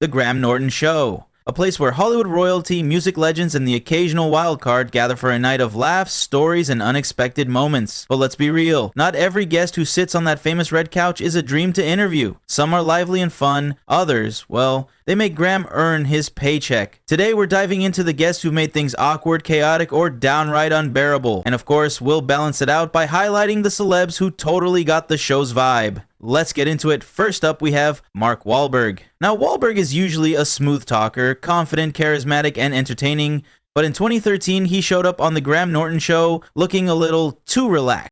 The Graham Norton Show, a place where Hollywood royalty, music legends, and the occasional wild card gather for a night of laughs, stories, and unexpected moments. But let's be real, not every guest who sits on that famous red couch is a dream to interview. Some are lively and fun, others, well, they make Graham earn his paycheck. Today we're diving into the guests who made things awkward, chaotic, or downright unbearable. And of course, we'll balance it out by highlighting the celebs who totally got the show's vibe. Let's get into it. First up, we have Mark Wahlberg. Now, Wahlberg is usually a smooth talker, confident, charismatic, and entertaining, but in 2013, he showed up on the Graham Norton Show looking a little too relaxed.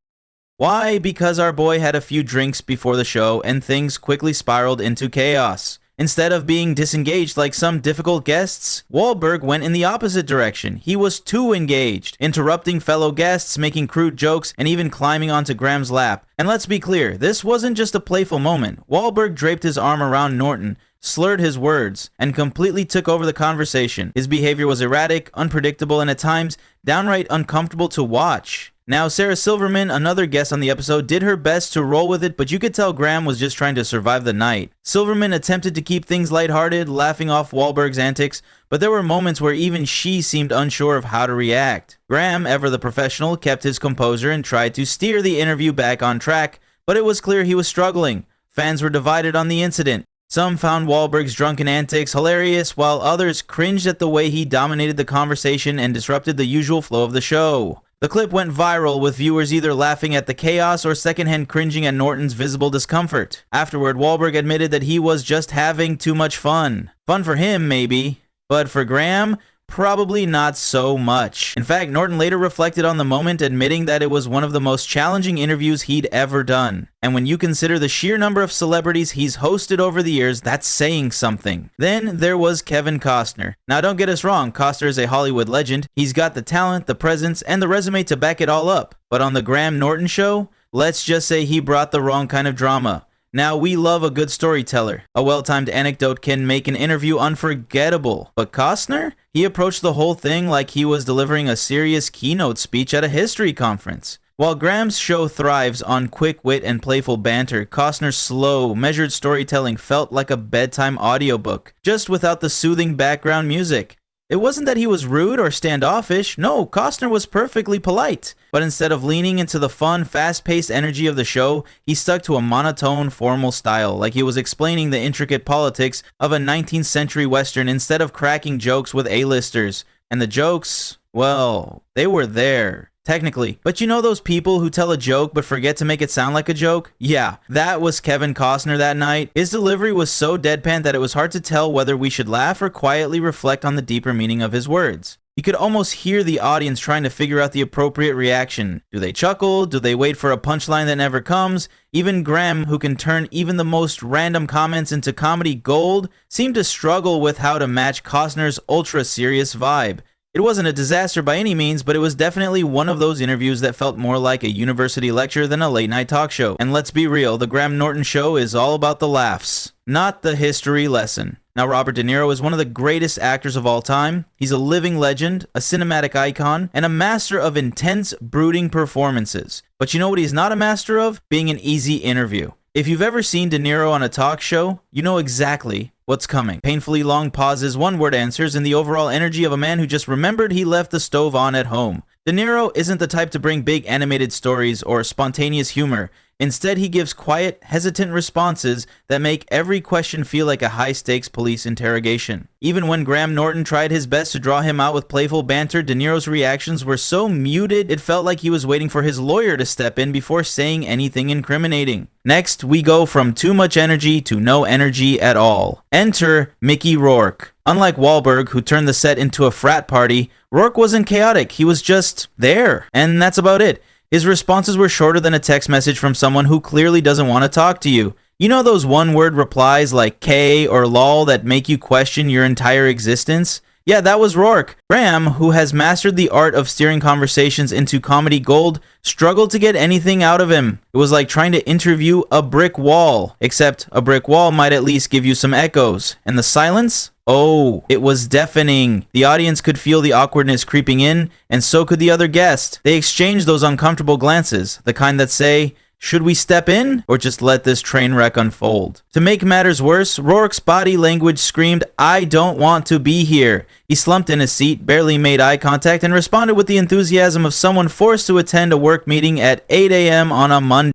Why? Because our boy had a few drinks before the show, and things quickly spiraled into chaos. Instead of being disengaged like some difficult guests, Wahlberg went in the opposite direction. He was too engaged, interrupting fellow guests, making crude jokes, and even climbing onto Graham's lap. And let's be clear, this wasn't just a playful moment. Wahlberg draped his arm around Norton, slurred his words, and completely took over the conversation. His behavior was erratic, unpredictable, and at times downright uncomfortable to watch. Now, Sarah Silverman, another guest on the episode, did her best to roll with it, but you could tell Graham was just trying to survive the night. Silverman attempted to keep things lighthearted, laughing off Wahlberg's antics, but there were moments where even she seemed unsure of how to react. Graham, ever the professional, kept his composure and tried to steer the interview back on track, but it was clear he was struggling. Fans were divided on the incident. Some found Wahlberg's drunken antics hilarious, while others cringed at the way he dominated the conversation and disrupted the usual flow of the show. The clip went viral, with viewers either laughing at the chaos or secondhand cringing at Norton's visible discomfort. Afterward, Wahlberg admitted that he was just having too much fun. Fun for him, maybe, but for Graham, probably not so much. In fact, Norton later reflected on the moment, admitting that it was one of the most challenging interviews he'd ever done. And when you consider the sheer number of celebrities he's hosted over the years, that's saying something. Then there was Kevin Costner. Now don't get us wrong, Costner is a Hollywood legend. He's got the talent, the presence, and the resume to back it all up. But on the Graham Norton Show, let's just say he brought the wrong kind of drama. Now, we love a good storyteller. A well-timed anecdote can make an interview unforgettable. But Costner? He approached the whole thing like he was delivering a serious keynote speech at a history conference. While Graham's show thrives on quick wit and playful banter, Costner's slow, measured storytelling felt like a bedtime audiobook, just without the soothing background music. It wasn't that he was rude or standoffish. No, Costner was perfectly polite. But instead of leaning into the fun, fast-paced energy of the show, he stuck to a monotone, formal style, like he was explaining the intricate politics of a 19th century Western instead of cracking jokes with A-listers. And the jokes, well, they were there. Technically. But you know those people who tell a joke but forget to make it sound like a joke? Yeah, that was Kevin Costner that night. His delivery was so deadpan that it was hard to tell whether we should laugh or quietly reflect on the deeper meaning of his words. You could almost hear the audience trying to figure out the appropriate reaction. Do they chuckle? Do they wait for a punchline that never comes? Even Graham, who can turn even the most random comments into comedy gold, seemed to struggle with how to match Costner's ultra-serious vibe. It wasn't a disaster by any means, but it was definitely one of those interviews that felt more like a university lecture than a late-night talk show. And let's be real, the Graham Norton Show is all about the laughs, not the history lesson. Now, Robert De Niro is one of the greatest actors of all time. He's a living legend, a cinematic icon, and a master of intense, brooding performances. But you know what he's not a master of? Being an easy interview. If you've ever seen De Niro on a talk show, you know exactly what's coming. Painfully long pauses, one-word answers, and the overall energy of a man who just remembered he left the stove on at home. De Niro isn't the type to bring big animated stories or spontaneous humor. Instead, he gives quiet, hesitant responses that make every question feel like a high-stakes police interrogation. Even when Graham Norton tried his best to draw him out with playful banter, De Niro's reactions were so muted it felt like he was waiting for his lawyer to step in before saying anything incriminating. Next, we go from too much energy to no energy at all. Enter Mickey Rourke. Unlike Wahlberg, who turned the set into a frat party, Rourke wasn't chaotic, he was just there. And that's about it. His responses were shorter than a text message from someone who clearly doesn't want to talk to you. You know those one-word replies like K or lol that make you question your entire existence? Yeah, that was Rourke. Graham, who has mastered the art of steering conversations into comedy gold, struggled to get anything out of him. It was like trying to interview a brick wall, except a brick wall might at least give you some echoes. And the silence? Oh, it was deafening. The audience could feel the awkwardness creeping in, and so could the other guest. They exchanged those uncomfortable glances, the kind that say, Should we step in or just let this train wreck unfold? To make matters worse, Rourke's body language screamed, "I don't want to be here." He slumped in his seat, barely made eye contact, and responded with the enthusiasm of someone forced to attend a work meeting at 8 a.m. on a Monday.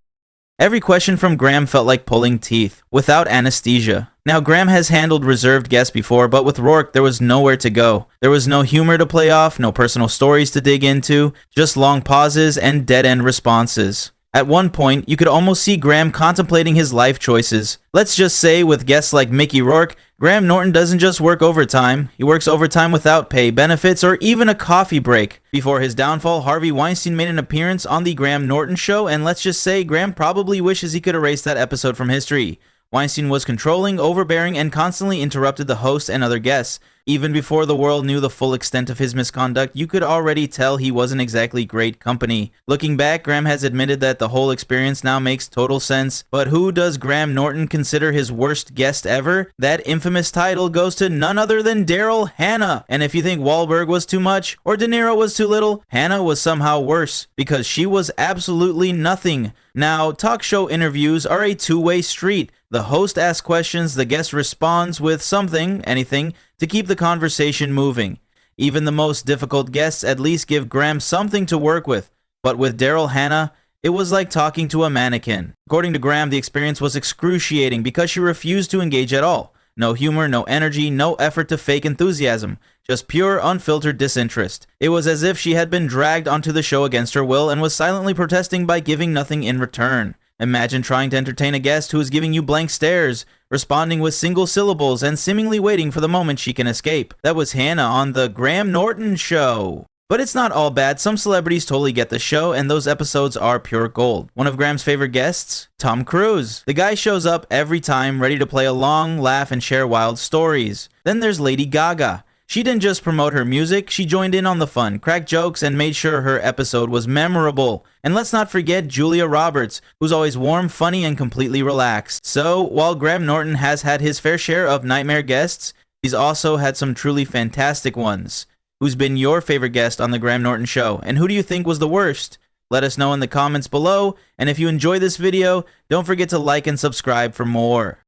Every question from Graham felt like pulling teeth, without anesthesia. Now, Graham has handled reserved guests before, but with Rourke, there was nowhere to go. There was no humor to play off, no personal stories to dig into, just long pauses and dead-end responses. At one point, you could almost see Graham contemplating his life choices. Let's just say, with guests like Mickey Rourke, Graham Norton doesn't just work overtime, he works overtime without pay, benefits, or even a coffee break. Before his downfall, Harvey Weinstein made an appearance on the Graham Norton Show, and let's just say Graham probably wishes he could erase that episode from history. Weinstein was controlling, overbearing, and constantly interrupted the host and other guests. Even before the world knew the full extent of his misconduct, you could already tell he wasn't exactly great company. Looking back, Graham has admitted that the whole experience now makes total sense. But who does Graham Norton consider his worst guest ever? That infamous title goes to none other than Daryl Hannah. And if you think Wahlberg was too much or De Niro was too little, Hannah was somehow worse because she was absolutely nothing. Now, talk show interviews are a two-way street. The host asks questions, the guest responds with something, anything, to keep the conversation moving. Even the most difficult guests at least give Graham something to work with. But with Daryl Hannah, it was like talking to a mannequin. According to Graham, the experience was excruciating because she refused to engage at all. No humor, no energy, no effort to fake enthusiasm. Just pure, unfiltered disinterest. It was as if she had been dragged onto the show against her will and was silently protesting by giving nothing in return. Imagine trying to entertain a guest who is giving you blank stares, responding with single syllables, and seemingly waiting for the moment she can escape. That was Hannah on the Graham Norton Show. But it's not all bad. Some celebrities totally get the show, and those episodes are pure gold. One of Graham's favorite guests? Tom Cruise. The guy shows up every time, ready to play along, laugh, and share wild stories. Then there's Lady Gaga. She didn't just promote her music, she joined in on the fun, cracked jokes, and made sure her episode was memorable. And let's not forget Julia Roberts, who's always warm, funny, and completely relaxed. So, while Graham Norton has had his fair share of nightmare guests, he's also had some truly fantastic ones. Who's been your favorite guest on the Graham Norton Show, and who do you think was the worst? Let us know in the comments below, and if you enjoyed this video, don't forget to like and subscribe for more.